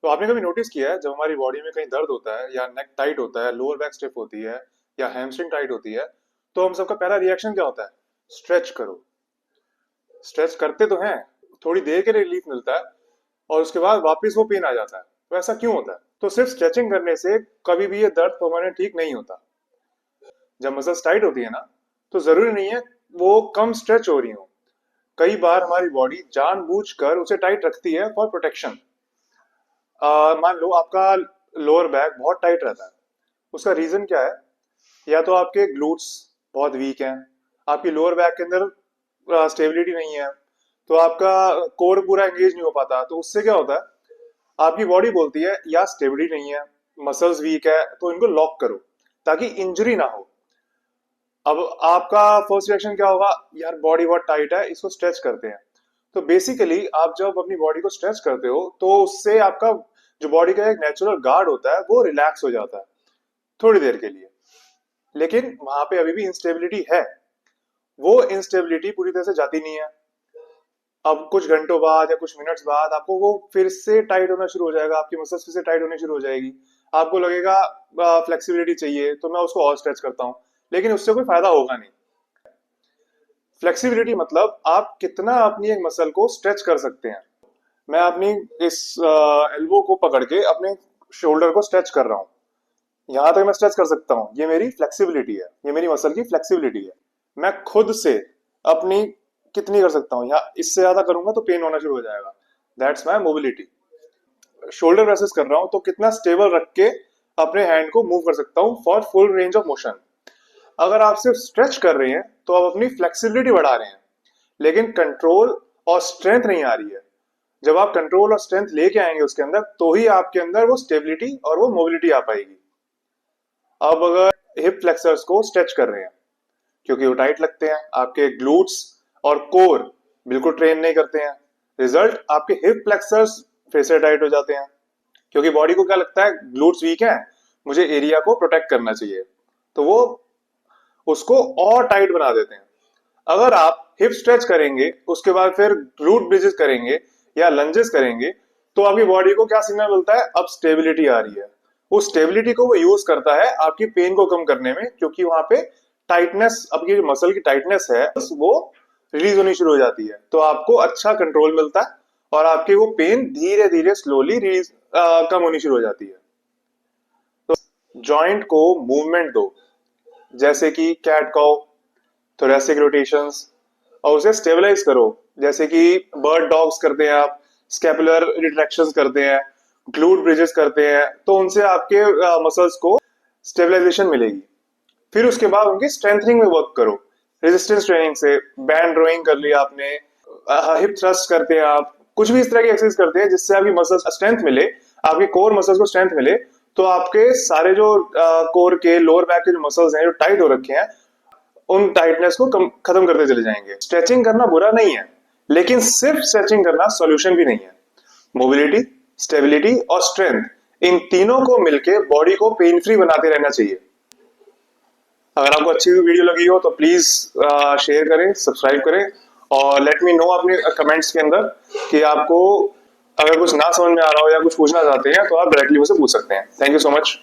तो आपने कभी नोटिस किया है जब हमारी बॉडी में कहीं दर्द होता है या नेक टाइट होता है, लोअर बैक स्टिफ होती है या हैमस्ट्रिंग टाइट होती है, तो हम सबका पहला रिएक्शन क्या होता है? स्ट्रेच करो। स्ट्रेच करते तो हैं, थोड़ी देर के लिए रिलीफ मिलता है और उसके बाद वापस वो पेन आ जाता है। तो ऐसा क्यों होता है? तो सिर्फ स्ट्रेचिंग करने से कभी भी ये दर्द परमानेंट ठीक नहीं होता। जब मसल्स टाइट होती है ना, तो जरूरी नहीं है वो कम स्ट्रेच हो रही हो। कई बार हमारी बॉडी जानबूझकर उसे टाइट रखती है फॉर प्रोटेक्शन। मान लो आपका लोअर बैक बहुत टाइट रहता है, उसका रीजन क्या है? या तो आपके ग्लूट्स बहुत वीक हैं, आपकी लोअर बैक के अंदर स्टेबिलिटी नहीं है, तो आपका कोर पूरा एंगेज नहीं हो पाता। तो उससे क्या होता है, आपकी बॉडी बोलती है या स्टेबिलिटी नहीं है, मसल्स वीक है, तो इनको लॉक करो ताकि इंजरी ना हो। अब आपका फर्स्ट रिएक्शन क्या होगा? यार बॉडी बहुत टाइट है, इसको स्ट्रेच करते हैं। तो बेसिकली आप जब अपनी बॉडी को स्ट्रेच करते हो तो उससे आपका जो बॉडी का एक नेचुरल गार्ड होता है वो रिलैक्स हो जाता है थोड़ी देर के लिए। लेकिन वहां पे अभी भी इंस्टेबिलिटी है, वो इंस्टेबिलिटी पूरी तरह से जाती नहीं है। अब कुछ घंटों बाद या कुछ मिनट्स बाद आपको वो फिर से टाइट होना शुरू हो जाएगा, आपकी मसल्स फिर से टाइट होनी शुरू हो जाएगी। आपको लगेगा फ्लेक्सिबिलिटी चाहिए, तो मैं उसको और स्ट्रेच करता हूँ, लेकिन उससे कोई फायदा होगा नहीं। फ्लेक्सिबिलिटी मतलब आप कितना अपनी एक मसल को स्ट्रेच कर सकते हैं। मैं अपनी इस एल्बो को पकड़ के अपने शोल्डर को स्ट्रेच कर रहा हूँ, यहां तक मैं स्ट्रेच कर सकता हूँ, ये मेरी फ्लेक्सिबिलिटी है, ये मेरी मसल की फ्लेक्सिबिलिटी है। मैं खुद से अपनी कितनी कर सकता हूँ, या इससे ज्यादा करूंगा तो पेन होना शुरू हो जाएगा। That's my mobility. Shoulder presses कर रहा हूँ तो कितना स्टेबल रख के अपने हैंड को मूव कर सकता हूँ for full range of motion. अगर आप सिर्फ स्ट्रेच कर रहे हैं तो आप अपनी फ्लेक्सिबिलिटी बढ़ा रहे हैं, लेकिन कंट्रोल और स्ट्रेंथ नहीं आ रही है। जब आप कंट्रोल और स्ट्रेंथ लेके आएंगे उसके अंदर, तो ही आपके अंदर वो स्टेबिलिटी और वो मोबिलिटी आ पाएगी। अब अगर हिप फ्लेक्सर्स को स्ट्रेच कर रहे हैं क्योंकि वो टाइट लगते हैं, आपके ग्लूट्स और कोर बिल्कुल ट्रेन नहीं करते हैं, रिजल्ट आपके हिप फ्लेक्सर्स फिर से टाइट हो जाते हैं। क्योंकि बॉडी को क्या लगता है, ग्लूट्स वीक है, मुझे एरिया को प्रोटेक्ट करना चाहिए, तो वो उसको और टाइट बना देते हैं। अगर आप हिप स्ट्रेच करेंगे उसके बाद फिर ग्लूट ब्रिजेस करेंगे या लंजेस करेंगे, तो आपकी बॉडी को क्या सिग्नल मिलता है? अब स्टेबिलिटी आ रही है। उस स्टेबिलिटी को वो यूज करता है आपकी पेन को कम करने में, क्योंकि वहां पे टाइटनेस, आपकी जो मसल की टाइटनेस है वो रिलीज होनी शुरू हो जाती है, तो आपको अच्छा कंट्रोल मिलता है और आपकी वो पेन धीरे धीरे स्लोली रिलीज कम होनी शुरू हो जाती है। तो जॉइंट को मूवमेंट दो, जैसे कि कैट काउ, थोरेसिक रोटेशंस, और उसे स्टेबलाइज करो, जैसे कि बर्ड डॉग्स करते हैं आप, स्कैपुलर रिट्रैक्शंस करते हैं, ग्लूट ब्रिजेस करते हैं, तो उनसे आपके मसल्स को स्टेबलाइजेशन मिलेगी। फिर उसके बाद उनकी स्ट्रेंथनिंग में वर्क करो, रेजिस्टेंस ट्रेनिंग से, बैंड रोइंग कर लिया आपने, हिप थ्रस्ट करते हैं आप, कुछ भी इस तरह की एक्सरसाइज करते हैं जिससे आपकी मसल्स स्ट्रेंथ मिले, आपके कोर मसल्स को स्ट्रेंथ मिले, तो आपके सारे जो कोर के लोअर बैक के जो मसल्स हैं जो टाइट हो रखे हैं, उन टाइटनेस को खत्म करते चले जाएंगे। स्ट्रेचिंग करना बुरा नहीं है, लेकिन सिर्फ स्ट्रेचिंग करना सॉल्यूशन भी नहीं है। मोबिलिटी, स्टेबिलिटी और स्ट्रेंथ, इन तीनों को मिलके बॉडी को पेन फ्री बनाते रहना चाहिए। अगर आपको अच्छी वीडियो लगी हो तो प्लीज शेयर करें, सब्सक्राइब करें, और लेट मी नो अपने कमेंट्स के अंदर कि आपको अगर कुछ ना समझ में आ रहा हो या कुछ पूछना चाहते हैं तो आप डायरेक्टली मुझसे पूछ सकते हैं। Thank you so much.